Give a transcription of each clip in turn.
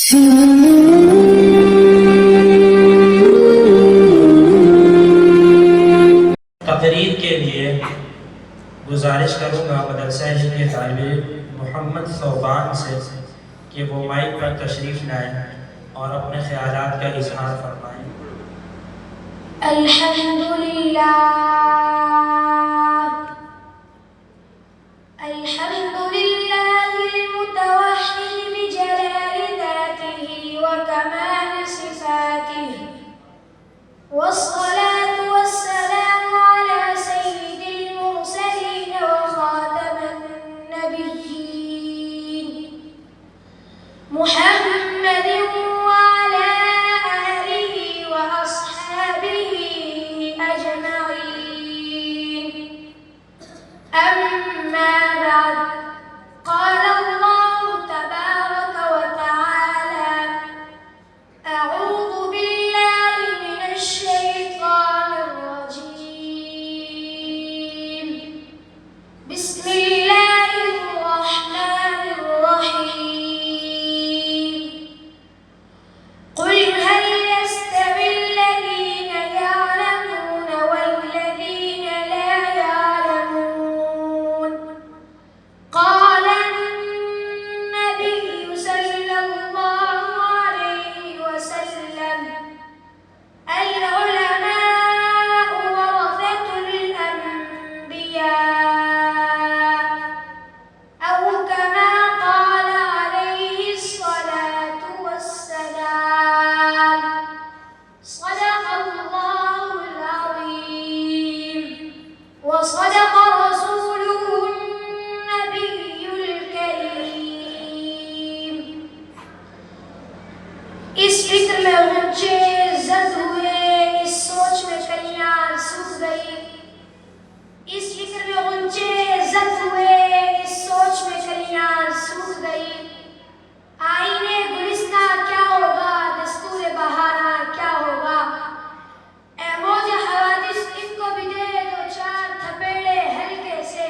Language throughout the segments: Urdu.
تقریر کے لیے گزارش کروں گا مدرسہ علم کے طالب محمد ثوبان سے کہ وہ مائک پر تشریف لائیں اور اپنے خیالات کا اظہار فرمائیں۔ الحمدللہ المتوحد بجلال ذاته وكمال صفاته، والصلاة والسلام على سيد المرسلين وخاتم النبيين محمد وعلى آله وأصحابه أجمعين، أما بعد، قال الله تبارك وتعالى: أعوذ بالله من الشيطان الرجيم، بسم الله الرحمن الرحيم، قل هل يستوي الذين يعلمون والذين لا يعلمون؟ قال النبي صلى الله عليه وسلم: العلماء ورثة الأنبياء، أو كما قال عليه الصلاة والسلام. صدق الله العظيم، وصدق رسوله النبي الكريم۔ اس فکر میں غنچے زرد ہوئے، اس سوچ میں کلیاں سوکھ گئی۔ اس فکر میں غنچے زرد ہوئے، اس سوچ میں کلیاں سوکھ گئی۔ آئینے گلستہ کیا ہوگا، دستور بہارا کیا ہوگا؟ اے موج حوادث، ان کو بھی دے دو چار تھپیڑے ہلکے سے۔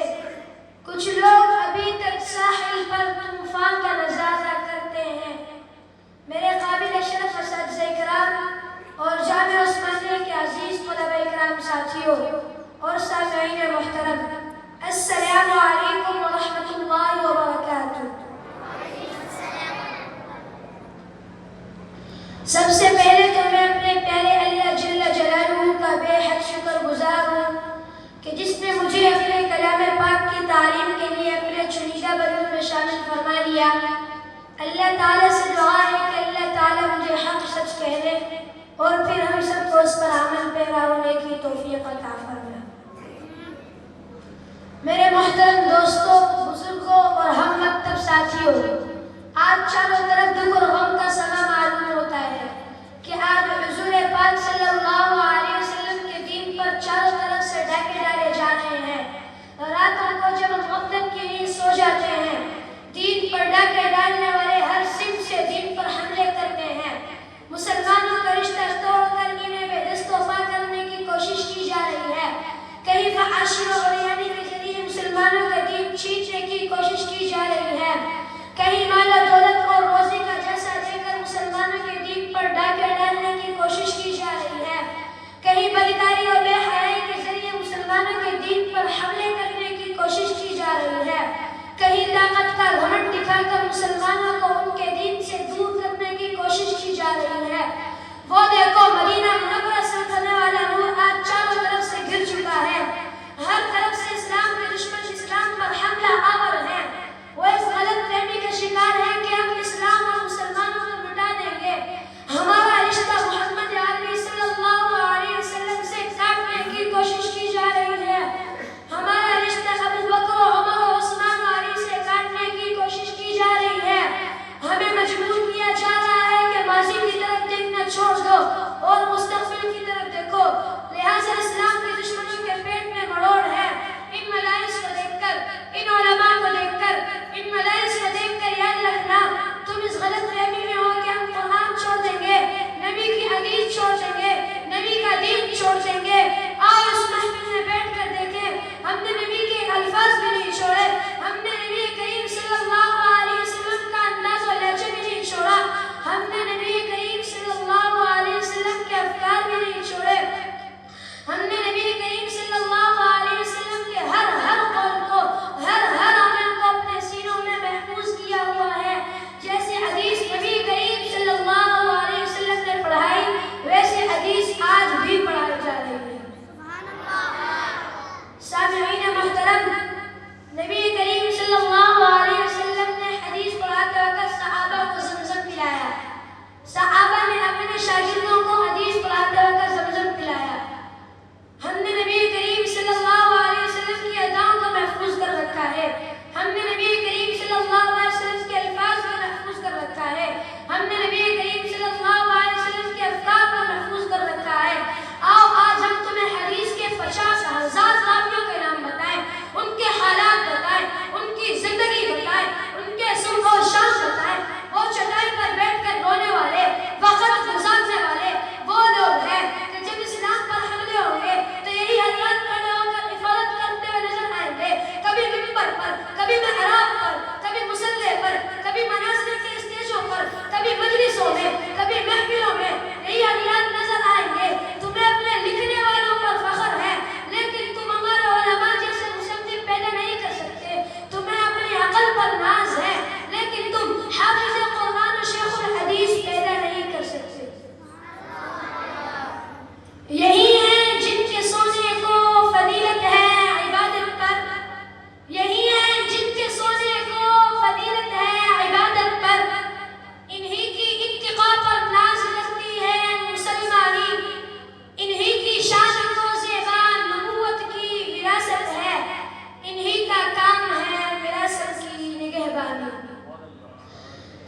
کچھ لوگ ابھی تک ساحل پر طوفان کا نظارہ کرتے ہیں۔ میرے قابل شرف اساتذہ کرام اور جامعہ عثمانیہ کے عزیز طلبہ کرام ساتھیوں اور سامعین محترم، السلام علیکم ورحمۃ اللہ وبرکاتہ۔ سب سے پہلے تو میں اپنے پیارے اللہ جل جلالہ کا بے حد شکر گزار ہوں کہ جس نے مجھے اپنے کلام پاک کی تعلیم کے لیے اپنے چنیدہ بندوں میں شامل فرما لیا۔ اللہ تعالیٰ سے دعا ہے کہ اللہ تعالیٰ مجھے حق سچ کہنے اور پھر ہم سب کو اس پر عمل پیرا ہونے کی توفیق عطا فرمائے۔ میرے محترم دوستوں، بزرگوں اور ہم مکتب ساتھیوں، آج چاروں طرف دکھ اور غم کا سما معلوم ہوتا ہے کہ آج حضور پاک صلی اللہ علیہ وسلم کے دین پر چاروں طرف سے ڈاکے ڈالے جا رہے ہیں۔ راتوں کو جب ہم غفلت کی نیند سو جاتے ہیں، دین پر ڈاکے ڈالنے والے ہر سمت سے دین پر حملے کرتے ہیں۔ مسلمانوں کا رشتہ توڑ کر انہیں بے دست و پا کرنے کی کوشش کی جا رہی ہے۔ کہیں فحاشی و عریانی کے ذریعے مسلمانوں کا دین چھیننے کی کوشش کی جا رہی ہے۔ کہیں مال و دولت اور روزی کا جیسا دے کر مسلمانوں کے دین پر ڈاکے ڈالنے کی کوشش کی جا رہی ہے۔ کہیں بدکاری اور بے حیائی کے ذریعے مسلمانوں کے دین پر حملے کرنے کی کوشش کی جا رہی ہے۔ کہیں طاقت کا گھمنڈ دکھا کر مسلمانوں کو ان کے دین سے دور کرنے کی کوشش کی جا رہی ہے۔ وہ دیکھو، مدینہ منورہ سے اترنے والا نور آج چاروں طرف سے گر چکا ہے۔ ہر طرف سے اسلام کے دشمن اسلام پر حملہ آور ہیں۔ وہ اس غلط فہمی کا شکار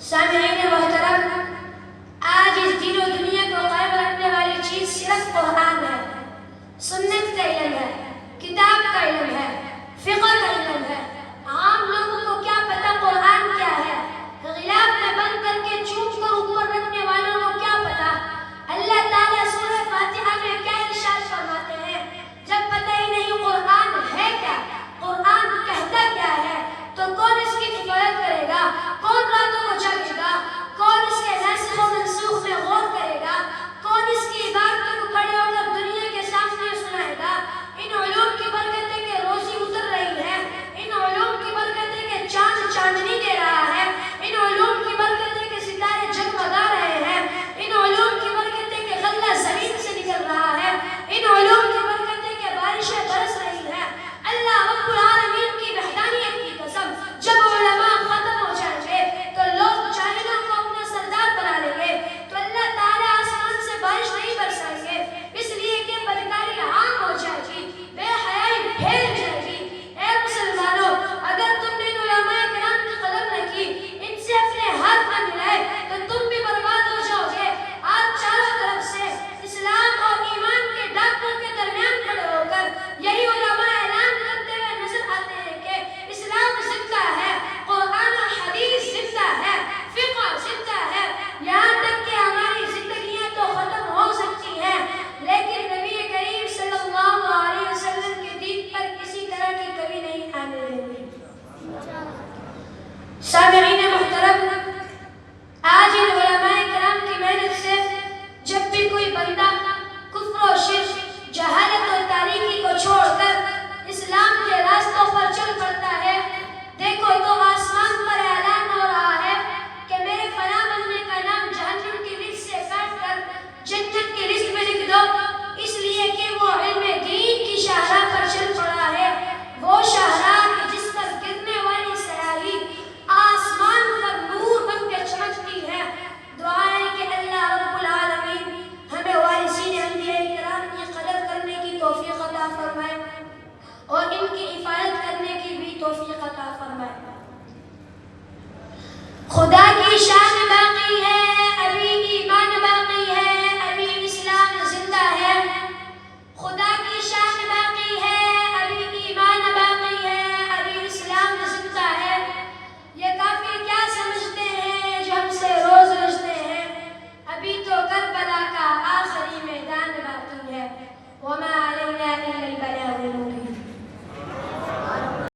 سامعین محترم، آج اس دین و دنیا کو قائم رکھنے والی چیز صرف قرآن ہے، سنت کا علم ہے، کتاب کا علم ہے، فقہ کا علم ہے.